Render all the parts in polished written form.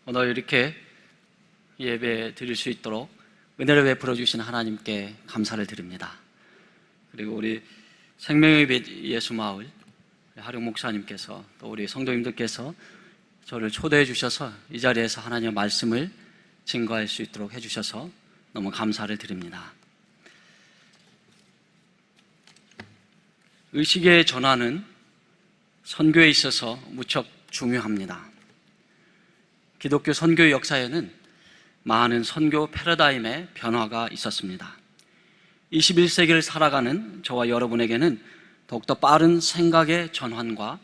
오늘 이렇게 예배 드릴 수 있도록 은혜를 베풀어 주신 하나님께 감사를 드립니다. 그리고 우리 생명의 빛 예수마을 하룡 목사님께서 또 우리 성도님들께서 저를 초대해 주셔서 이 자리에서 하나님의 말씀을 증거할 수 있도록 해주셔서 너무 감사를 드립니다. 의식의 전환은 선교에 있어서 무척 중요합니다. 기독교 선교 역사에는 많은 선교 패러다임의 변화가 있었습니다. 21세기를 살아가는 저와 여러분에게는 더욱더 빠른 생각의 전환과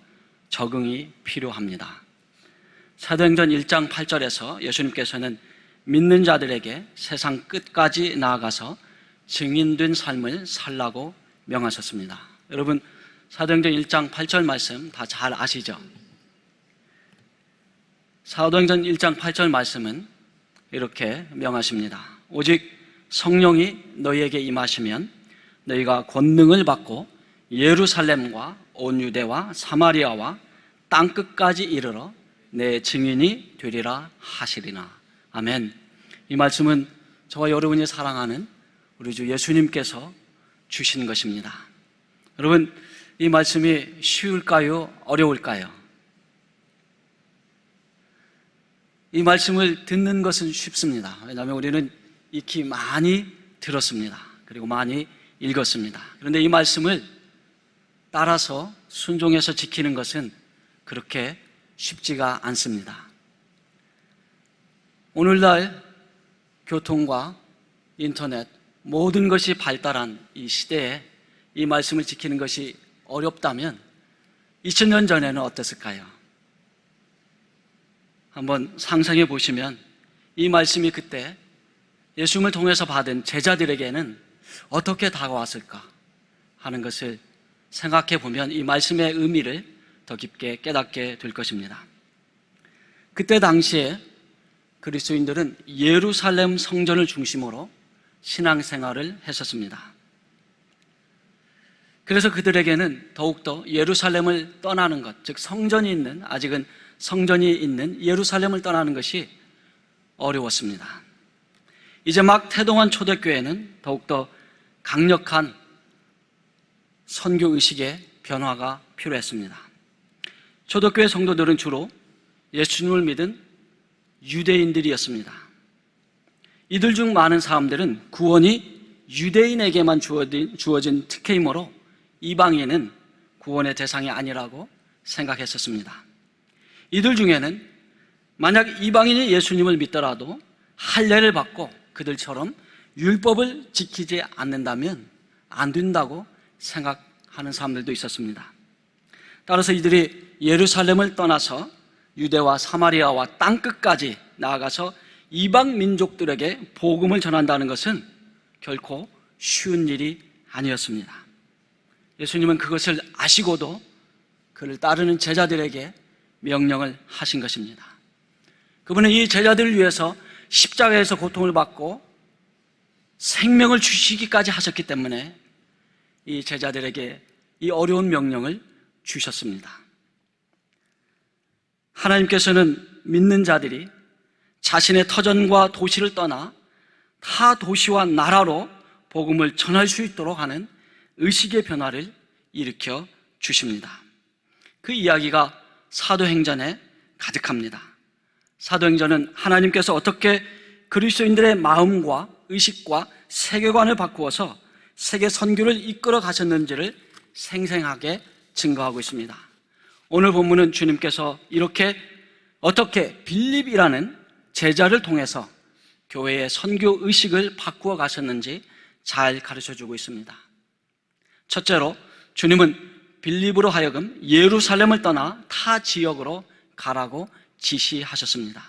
적응이 필요합니다. 사도행전 1장 8절에서 예수님께서는 믿는 자들에게 세상 끝까지 나아가서 증인된 삶을 살라고 명하셨습니다. 여러분, 사도행전 1장 8절 말씀 다 잘 아시죠? 사도행전 1장 8절 말씀은 이렇게 명하십니다. 오직 성령이 너희에게 임하시면 너희가 권능을 받고 예루살렘과 온 유대와 사마리아와 땅끝까지 이르러 내 증인이 되리라 하시리나. 아멘. 이 말씀은 저와 여러분이 사랑하는 우리 주 예수님께서 주신 것입니다. 여러분, 이 말씀이 쉬울까요? 어려울까요? 이 말씀을 듣는 것은 쉽습니다. 왜냐하면 우리는 익히 많이 들었습니다. 그리고 많이 읽었습니다. 그런데 이 말씀을 따라서 순종해서 지키는 것은 그렇게 쉽지가 않습니다. 오늘날 교통과 인터넷 모든 것이 발달한 이 시대에 이 말씀을 지키는 것이 어렵다면 2000년 전에는 어땠을까요? 한번 상상해 보시면 이 말씀이 그때 예수님을 통해서 받은 제자들에게는 어떻게 다가왔을까 하는 것을 생각해 보면 이 말씀의 의미를 더 깊게 깨닫게 될 것입니다. 그때 당시에 그리스도인들은 예루살렘 성전을 중심으로 신앙생활을 했었습니다. 그래서 그들에게는 더욱더 예루살렘을 떠나는 것, 즉 성전이 있는, 아직은 성전이 있는 예루살렘을 떠나는 것이 어려웠습니다. 이제 막 태동한 초대교회는 더욱더 강력한 선교의식의 변화가 필요했습니다. 초대교회 성도들은 주로 예수님을 믿은 유대인들이었습니다. 이들 중 많은 사람들은 구원이 유대인에게만 주어진 특혜이므로 이방인은 구원의 대상이 아니라고 생각했었습니다. 이들 중에는 만약 이방인이 예수님을 믿더라도 할례를 받고 그들처럼 율법을 지키지 않는다면 안 된다고 생각하는 사람들도 있었습니다. 따라서 이들이 예루살렘을 떠나서 유대와 사마리아와 땅끝까지 나아가서 이방 민족들에게 복음을 전한다는 것은 결코 쉬운 일이 아니었습니다. 예수님은 그것을 아시고도 그를 따르는 제자들에게 명령을 하신 것입니다. 그분은 이 제자들을 위해서 십자가에서 고통을 받고 생명을 주시기까지 하셨기 때문에 이 제자들에게 이 어려운 명령을 주셨습니다. 하나님께서는 믿는 자들이 자신의 터전과 도시를 떠나 타 도시와 나라로 복음을 전할 수 있도록 하는 의식의 변화를 일으켜 주십니다. 그 이야기가 사도행전에 가득합니다. 사도행전은 하나님께서 어떻게 그리스도인들의 마음과 의식과 세계관을 바꾸어서 세계 선교를 이끌어 가셨는지를 생생하게 증거하고 있습니다. 오늘 본문은 주님께서 어떻게 빌립이라는 제자를 통해서 교회의 선교 의식을 바꾸어 가셨는지 잘 가르쳐주고 있습니다. 첫째로 주님은 빌립으로 하여금 예루살렘을 떠나 타 지역으로 가라고 지시하셨습니다.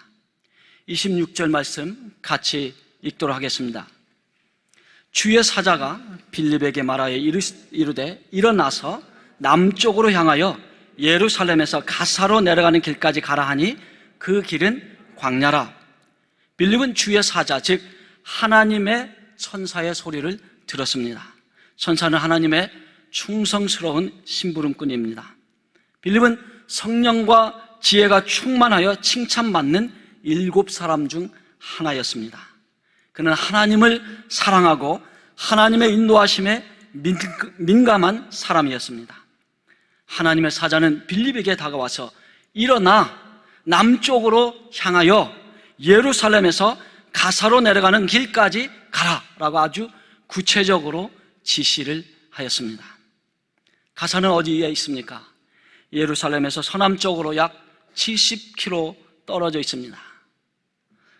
26절 말씀 같이 읽도록 하겠습니다. 주의 사자가 빌립에게 말하여 이르되 일어나서 남쪽으로 향하여 예루살렘에서 가사로 내려가는 길까지 가라 하니 그 길은 광야라. 빌립은 주의 사자, 즉 하나님의 천사의 소리를 들었습니다. 천사는 하나님의 충성스러운 심부름꾼입니다. 빌립은 성령과 지혜가 충만하여 칭찬받는 7사람 중 하나였습니다. 그는 하나님을 사랑하고 하나님의 인도하심에 민감한 사람이었습니다. 하나님의 사자는 빌립에게 다가와서 일어나 남쪽으로 향하여 예루살렘에서 가사로 내려가는 길까지 가라 라고 아주 구체적으로 지시를 하였습니다. 가사는 어디에 있습니까? 예루살렘에서 서남쪽으로 약 70km 떨어져 있습니다.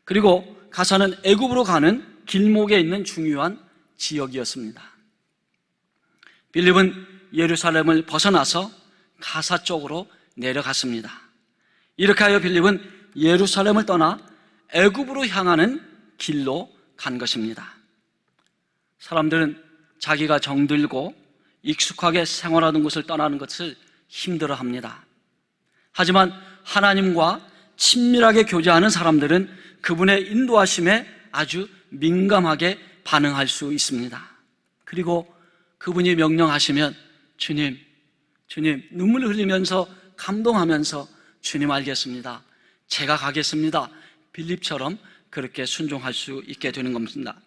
그리고 가사는 애굽으로 가는 길목에 있는 중요한 지역이었습니다. 빌립은 예루살렘을 벗어나서 가사 쪽으로 내려갔습니다. 이렇게 하여 빌립은 예루살렘을 떠나 애굽으로 향하는 길로 간 것입니다. 사람들은 자기가 정들고 익숙하게 생활하던 곳을 떠나는 것을 힘들어합니다. 하지만 하나님과 친밀하게 교제하는 사람들은 그분의 인도하심에 아주 민감하게 반응할 수 있습니다. 그리고 그분이 명령하시면 주님 눈물을 흘리면서 감동하면서 주님 알겠습니다, 제가 가겠습니다, 빌립처럼 그렇게 순종할 수 있게 되는 겁니다.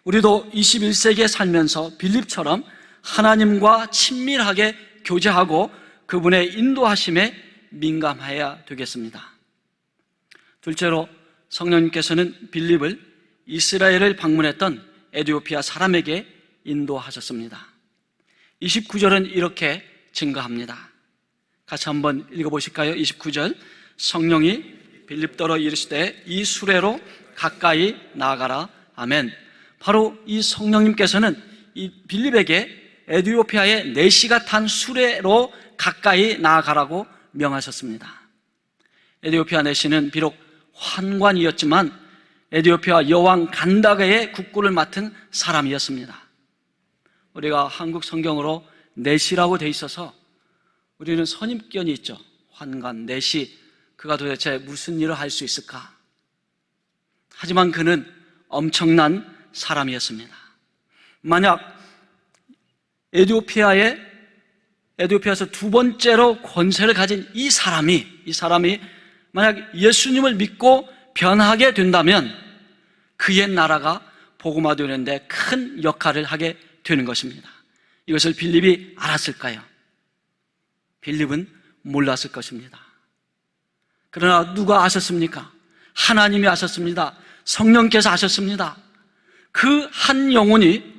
우리도 21세기에 살면서 빌립처럼 하나님과 친밀하게 교제하고 그분의 인도하심에 민감해야 되겠습니다. 둘째로 성령님께서는 빌립을 이스라엘을 방문했던 에티오피아 사람에게 인도하셨습니다. 29절은 이렇게 증거합니다. 같이 한번 읽어보실까요? 29절, 성령이 빌립더러 이르시되 이 수레로 가까이 나아가라. 아멘. 바로 이 성령님께서는 이 빌립에게 에티오피아의 내시가 탄 수레로 가까이 나아가라고 명하셨습니다. 에티오피아 내시는 비록 환관이었지만 에티오피아 여왕 간다게의 국구를 맡은 사람이었습니다. 우리가 한국 성경으로 내시라고 돼 있어서 우리는 선입견이 있죠. 환관, 내시, 그가 도대체 무슨 일을 할 수 있을까? 하지만 그는 엄청난 사람이었습니다. 만약 에티오피아에서 두 번째로 권세를 가진 이 사람이 만약 예수님을 믿고 변하게 된다면 그의 나라가 복음화되는데 큰 역할을 하게 되는 것입니다. 이것을 빌립이 알았을까요? 빌립은 몰랐을 것입니다. 그러나 누가 아셨습니까? 하나님이 아셨습니다. 성령께서 아셨습니다. 그 한 영혼이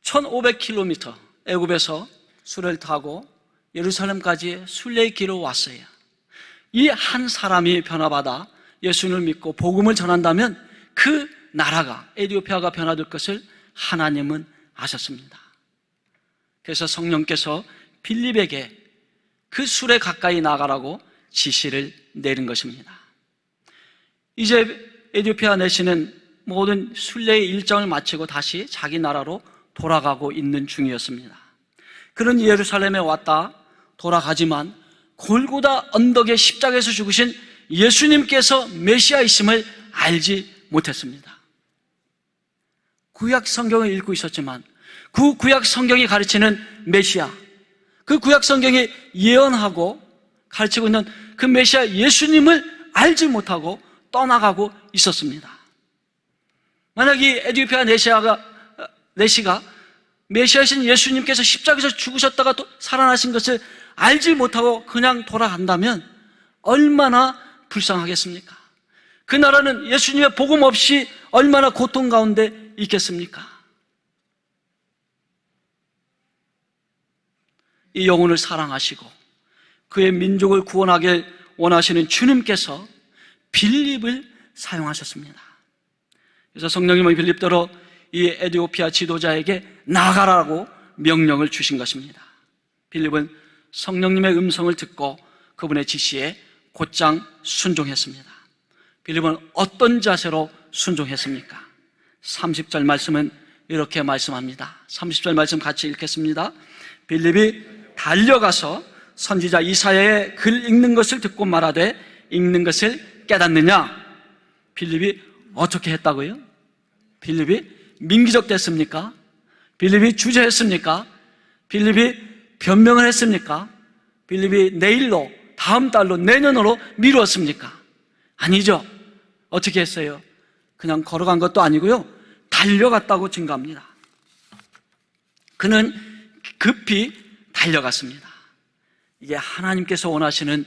1500km 애굽에서 수레를 타고 예루살렘까지 순례의 길을 왔어요. 이 한 사람이 변화받아 예수님을 믿고 복음을 전한다면 그 나라가, 에티오피아가 변화될 것을 하나님은 아셨습니다. 그래서 성령께서 빌립에게 그 수레 가까이 나가라고 지시를 내린 것입니다. 이제 에티오피아 내시는 모든 순례의 일정을 마치고 다시 자기 나라로 돌아가고 있는 중이었습니다. 그는 예루살렘에 왔다 돌아가지만 골고다 언덕의 십자가에서 죽으신 예수님께서 메시아이심을 알지 못했습니다. 구약 성경을 읽고 있었지만 그 구약 성경이 가르치는 메시아, 그 구약 성경이 예언하고 가르치고 있는 그 메시아 예수님을 알지 못하고 떠나가고 있었습니다. 만약 이 에티오피아 내시가 메시아이신 예수님께서 십자가에서 죽으셨다가 또 살아나신 것을 알지 못하고 그냥 돌아간다면 얼마나 불쌍하겠습니까? 그 나라는 예수님의 복음 없이 얼마나 고통 가운데 있겠습니까? 이 영혼을 사랑하시고 그의 민족을 구원하길 원하시는 주님께서 빌립을 사용하셨습니다. 그래서 성령님은 빌립더러 이 에티오피아 지도자에게 나가라고 명령을 주신 것입니다. 빌립은 성령님의 음성을 듣고 그분의 지시에 곧장 순종했습니다. 빌립은 어떤 자세로 순종했습니까? 30절 말씀은 이렇게 말씀합니다. 30절 말씀 같이 읽겠습니다. 빌립이 달려가서 선지자 이사야의 글 읽는 것을 듣고 말하되 읽는 것을 깨닫느냐? 빌립이 어떻게 했다고요? 빌립이 민기적됐습니까? 빌립이 주저했습니까? 빌립이 변명을 했습니까? 빌립이 내일로 다음 달로, 내년으로 미루었습니까? 아니죠. 어떻게 했어요? 그냥 걸어간 것도 아니고요, 달려갔다고 증거합니다. 그는 급히 달려갔습니다. 이게 하나님께서 원하시는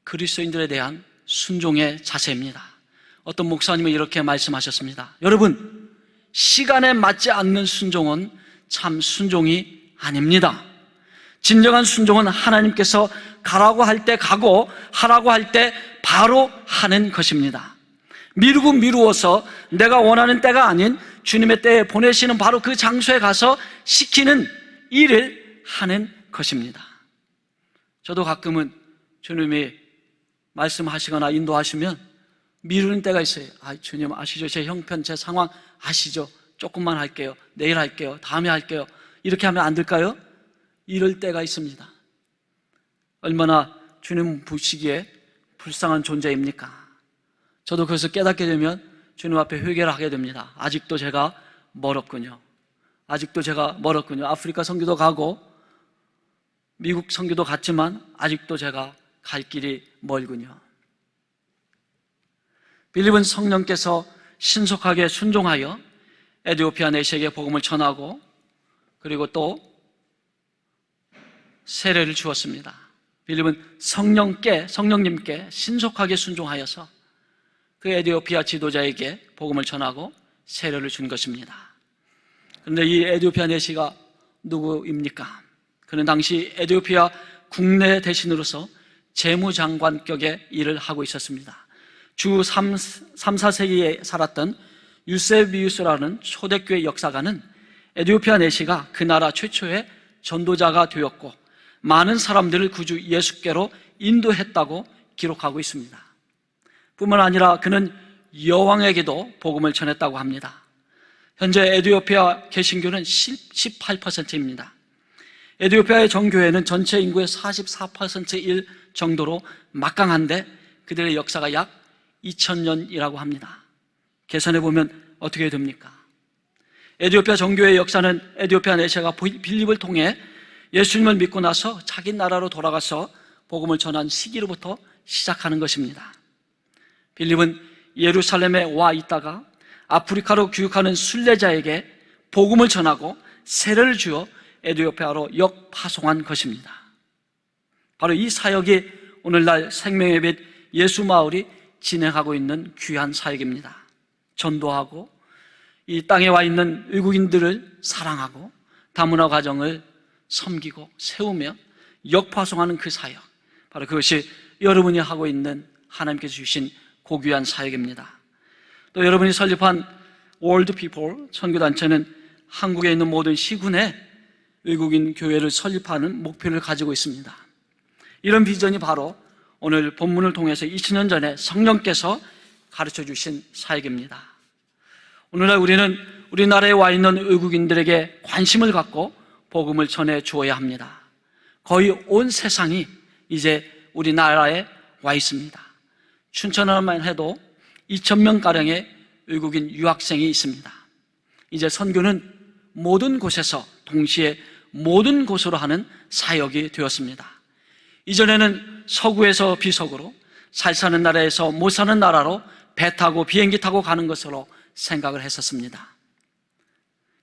그리스도인들에 대한 순종의 자세입니다. 어떤 목사님은 이렇게 말씀하셨습니다. 여러분, 시간에 맞지 않는 순종은 참 순종이 아닙니다. 진정한 순종은 하나님께서 가라고 할 때 가고 하라고 할 때 바로 하는 것입니다. 미루고 미루어서 내가 원하는 때가 아닌 주님의 때에 보내시는 바로 그 장소에 가서 시키는 일을 하는 것입니다. 저도 가끔은 주님이 말씀하시거나 인도하시면 미루는 때가 있어요. 주님 아시죠? 제 형편, 제 상황 아시죠? 조금만 할게요. 내일 할게요. 다음에 할게요. 이렇게 하면 안 될까요? 이럴 때가 있습니다. 얼마나 주님 보시기에 불쌍한 존재입니까? 저도 그래서 깨닫게 되면 주님 앞에 회개를 하게 됩니다. 아직도 제가 멀었군요. 아프리카 선교도 가고 미국 선교도 갔지만 아직도 제가 갈 길이 멀군요. 빌립은 성령께서 신속하게 순종하여 에티오피아 내시에게 복음을 전하고 그리고 또 세례를 주었습니다. 빌립은 성령님께 신속하게 순종하여서 그 에티오피아 지도자에게 복음을 전하고 세례를 준 것입니다. 그런데 이 에티오피아 내시가 누구입니까? 그는 당시 에티오피아 국내 대신으로서 재무장관격의 일을 하고 있었습니다. 주 3, 4세기에 살았던 유세비우스라는 초대교회 역사가는 에티오피아 내시가 그 나라 최초의 전도자가 되었고 많은 사람들을 구주 예수께로 인도했다고 기록하고 있습니다. 뿐만 아니라 그는 여왕에게도 복음을 전했다고 합니다. 현재 에티오피아 개신교는 18%입니다. 에티오피아의 정교회는 전체 인구의 44%일 정도로 막강한데 그들의 역사가 약 2000년이라고 합니다. 계산해보면 어떻게 됩니까? 에티오피아 정교회의 역사는 에티오피아 내시가 빌립을 통해 예수님을 믿고 나서 자기 나라로 돌아가서 복음을 전한 시기로부터 시작하는 것입니다. 빌립은 예루살렘에 와 있다가 아프리카로 귀국하는 순례자에게 복음을 전하고 세례를 주어 에티오피아로 역파송한 것입니다. 바로 이 사역이 오늘날 생명의 빛 예수마을이 진행하고 있는 귀한 사역입니다. 전도하고 이 땅에 와 있는 외국인들을 사랑하고 다문화 가정을 섬기고 세우며 역파송하는 그 사역, 바로 그것이 여러분이 하고 있는 하나님께서 주신 고귀한 사역입니다. 또 여러분이 설립한 월드 피플 선교단체는 한국에 있는 모든 시군에 외국인 교회를 설립하는 목표를 가지고 있습니다. 이런 비전이 바로 오늘 본문을 통해서 2000년 전에 성령께서 가르쳐 주신 사역입니다. 오늘날 우리는 우리나라에 와 있는 외국인들에게 관심을 갖고 복음을 전해 주어야 합니다. 거의 온 세상이 이제 우리나라에 와 있습니다. 춘천에만 해도 2000명가량의 외국인 유학생이 있습니다. 이제 선교는 모든 곳에서 동시에 모든 곳으로 하는 사역이 되었습니다. 이전에는 서구에서 비서구로, 잘 사는 나라에서 못 사는 나라로 배 타고 비행기 타고 가는 것으로 생각을 했었습니다.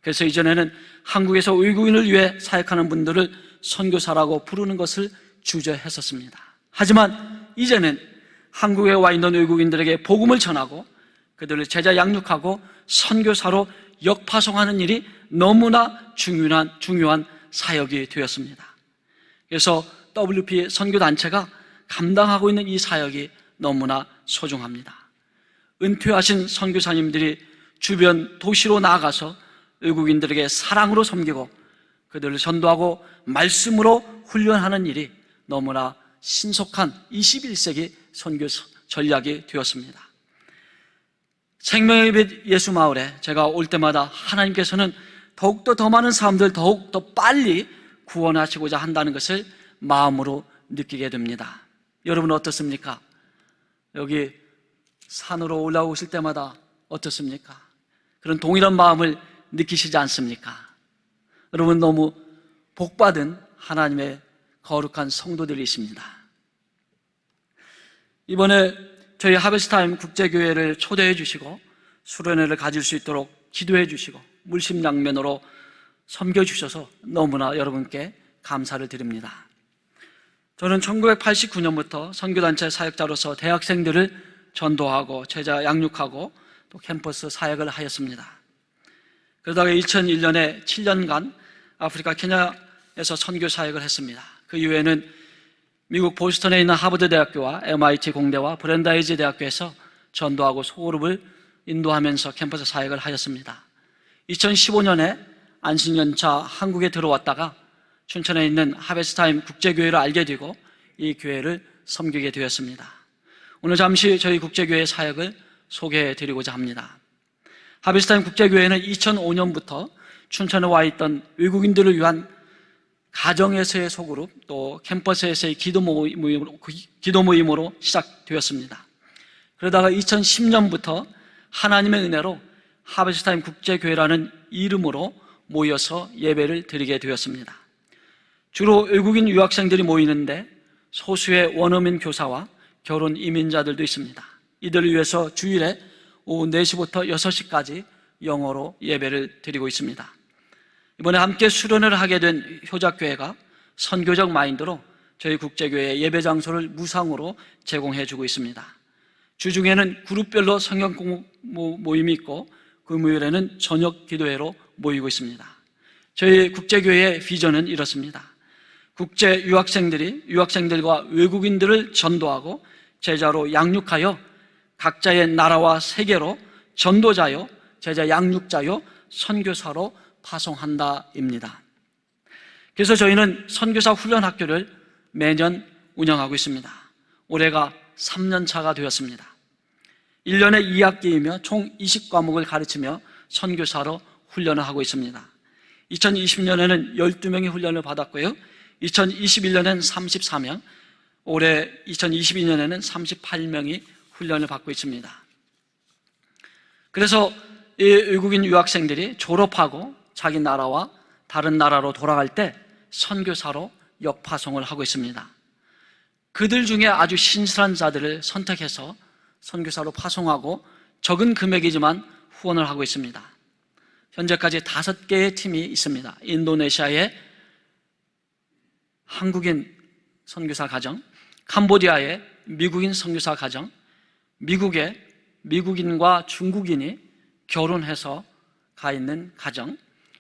그래서 이전에는 한국에서 외국인을 위해 사역하는 분들을 선교사라고 부르는 것을 주저했었습니다. 하지만 이제는 한국에 와 있는 외국인들에게 복음을 전하고 그들을 제자 양육하고 선교사로 역파송하는 일이 너무나 중요한 사역이 되었습니다. 그래서 WP 선교단체가 감당하고 있는 이 사역이 너무나 소중합니다. 은퇴하신 선교사님들이 주변 도시로 나아가서 외국인들에게 사랑으로 섬기고 그들을 전도하고 말씀으로 훈련하는 일이 너무나 신속한 21세기 선교 전략이 되었습니다. 생명의 빛 예수마을에 제가 올 때마다 하나님께서는 더욱더 더 많은 사람들 더욱더 빨리 구원하시고자 한다는 것을 마음으로 느끼게 됩니다. 여러분 어떻습니까? 여기 산으로 올라오실 때마다 어떻습니까? 그런 동일한 마음을 느끼시지 않습니까? 여러분 너무 복받은 하나님의 거룩한 성도들이십니다. 이번에 저희 하베스타임 국제교회를 초대해 주시고 수련회를 가질 수 있도록 기도해 주시고 물심양면으로 섬겨주셔서 너무나 여러분께 감사를 드립니다. 저는 1989년부터 선교단체 사역자로서 대학생들을 전도하고 제자 양육하고 또 캠퍼스 사역을 하였습니다. 그러다가 2001년에 7년간 아프리카 케냐에서 선교 사역을 했습니다. 그 이후에는 미국 보스턴에 있는 하버드 대학교와 MIT 공대와 브랜다이즈 대학교에서 전도하고 소그룹을 인도하면서 캠퍼스 사역을 하였습니다. 2015년에 안식년차 한국에 들어왔다가 춘천에 있는 하베스타임 국제교회를 알게 되고 이 교회를 섬기게 되었습니다. 오늘 잠시 저희 국제교회 사역을 소개해 드리고자 합니다. 하베스타임 국제교회는 2005년부터 춘천에 와 있던 외국인들을 위한 가정에서의 소그룹 또 캠퍼스에서의 기도 모임으로 시작되었습니다. 그러다가 2010년부터 하나님의 은혜로 하베스타임 국제교회라는 이름으로 모여서 예배를 드리게 되었습니다. 주로 외국인 유학생들이 모이는데 소수의 원어민 교사와 결혼 이민자들도 있습니다. 이들을 위해서 주일에 오후 4시부터 6시까지 영어로 예배를 드리고 있습니다. 이번에 함께 수련회를 하게 된 효작교회가 선교적 마인드로 저희 국제교회의 예배 장소를 무상으로 제공해주고 있습니다. 주중에는 그룹별로 성경 공부 모임이 있고 금요일에는 저녁 기도회로 모이고 있습니다. 저희 국제교회의 비전은 이렇습니다. 국제 유학생들과 외국인들을 전도하고 제자로 양육하여 각자의 나라와 세계로 전도자요, 제자 양육자요, 선교사로 파송한다입니다. 그래서 저희는 선교사 훈련 학교를 매년 운영하고 있습니다. 올해가 3년 차가 되었습니다. 1년에 2학기이며 총 20과목을 가르치며 선교사로 훈련을 하고 있습니다. 2020년에는 12명이 훈련을 받았고요. 2021년에는 34명, 올해 2022년에는 38명이 훈련을 받고 있습니다. 그래서 이 외국인 유학생들이 졸업하고 자기 나라와 다른 나라로 돌아갈 때 선교사로 역파송을 하고 있습니다. 그들 중에 아주 신실한 자들을 선택해서 선교사로 파송하고 적은 금액이지만 후원을 하고 있습니다. 현재까지 5개의 팀이 있습니다. 인도네시아의 한국인 선교사 가정, 캄보디아의 미국인 선교사 가정, 미국의 미국인과 중국인이 결혼해서 가 있는 가정,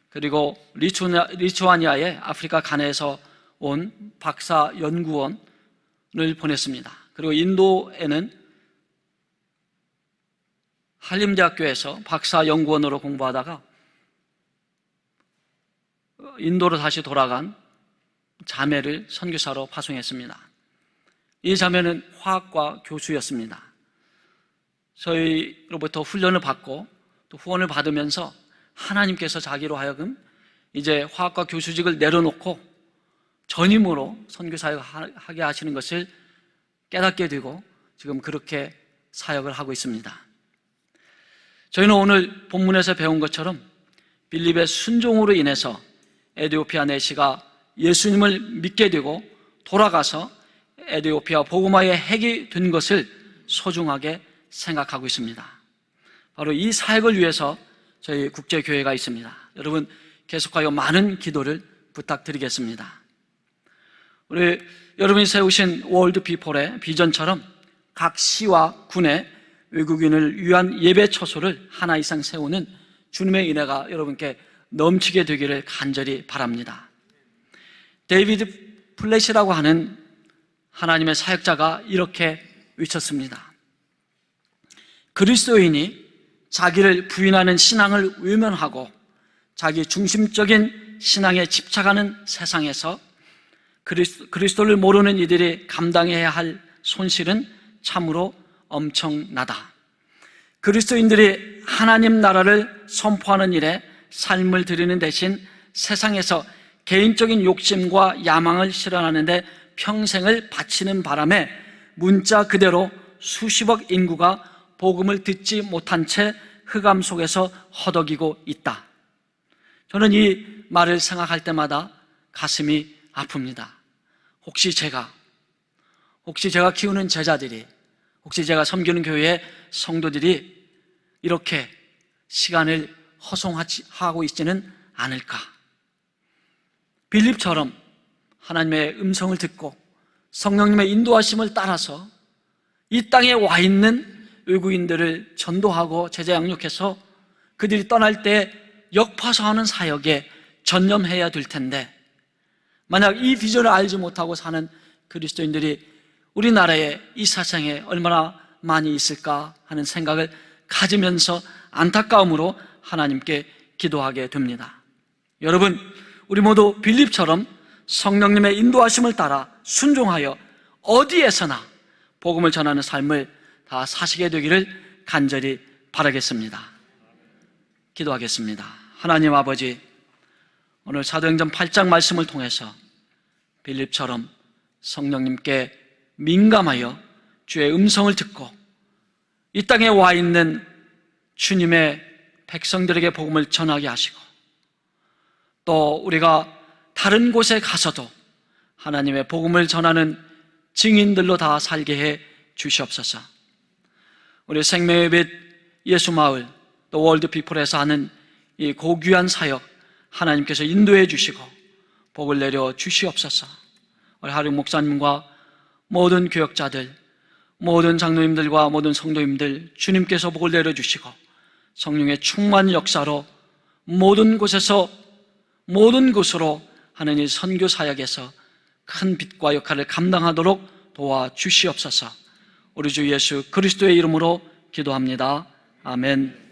그리고 리투아니아의 아프리카 가나에서 온 박사 연구원을 보냈습니다. 그리고 인도에는 한림대학교에서 박사 연구원으로 공부하다가 인도로 다시 돌아간 자매를 선교사로 파송했습니다. 이 자매는 화학과 교수였습니다. 저희로부터 훈련을 받고 또 후원을 받으면서 하나님께서 자기로 하여금 이제 화학과 교수직을 내려놓고 전임으로 선교사역을 하게 하시는 것을 깨닫게 되고 지금 그렇게 사역을 하고 있습니다. 저희는 오늘 본문에서 배운 것처럼 빌립의 순종으로 인해서 에디오피아 내시가 예수님을 믿게 되고 돌아가서 에디오피아 복음화의 핵이 된 것을 소중하게 생각하고 있습니다. 바로 이 사역을 위해서 저희 국제교회가 있습니다. 여러분 계속하여 많은 기도를 부탁드리겠습니다. 우리 여러분이 세우신 월드 피플의 비전처럼 각 시와 군의 외국인을 위한 예배 처소를 하나 이상 세우는 주님의 은혜가 여러분께 넘치게 되기를 간절히 바랍니다. 데이비드 플랫이라고 하는 하나님의 사역자가 이렇게 외쳤습니다. 그리스도인이 자기를 부인하는 신앙을 외면하고 자기 중심적인 신앙에 집착하는 세상에서 그리스도를 모르는 이들이 감당해야 할 손실은 참으로 엄청나다. 그리스도인들이 하나님 나라를 선포하는 일에 삶을 드리는 대신 세상에서 개인적인 욕심과 야망을 실현하는 데 평생을 바치는 바람에 문자 그대로 수십억 인구가 복음을 듣지 못한 채 흑암 속에서 허덕이고 있다. 저는 이 말을 생각할 때마다 가슴이 아픕니다. 혹시 제가 키우는 제자들이 혹시 제가 섬기는 교회의 성도들이 이렇게 시간을 허송하고 있지는 않을까? 빌립처럼 하나님의 음성을 듣고 성령님의 인도하심을 따라서 이 땅에 와 있는 외국인들을 전도하고 제자 양육해서 그들이 떠날 때 역파서하는 사역에 전념해야 될 텐데, 만약 이 비전을 알지 못하고 사는 그리스도인들이 우리나라에, 이 세상에 얼마나 많이 있을까 하는 생각을 가지면서 안타까움으로 하나님께 기도하게 됩니다. 여러분, 우리 모두 빌립처럼 성령님의 인도하심을 따라 순종하여 어디에서나 복음을 전하는 삶을 다 사시게 되기를 간절히 바라겠습니다. 기도하겠습니다. 하나님 아버지, 오늘 사도행전 8장 말씀을 통해서 빌립처럼 성령님께 민감하여 주의 음성을 듣고 이 땅에 와 있는 주님의 백성들에게 복음을 전하게 하시고, 또 우리가 다른 곳에 가서도 하나님의 복음을 전하는 증인들로 다 살게 해 주시옵소서. 우리 생명의 빛 예수마을 또 월드피플에서 하는 이 고귀한 사역 하나님께서 인도해 주시고 복을 내려 주시옵소서. 우리 하룡 목사님과 모든 교역자들, 모든 장로님들과 모든 성도님들 주님께서 복을 내려 주시고 성령의 충만 역사로 모든 곳에서 모든 곳으로 하는 이 선교 사역에서 큰 빛과 역할을 감당하도록 도와주시옵소서. 우리 주 예수 그리스도의 이름으로 기도합니다. 아멘.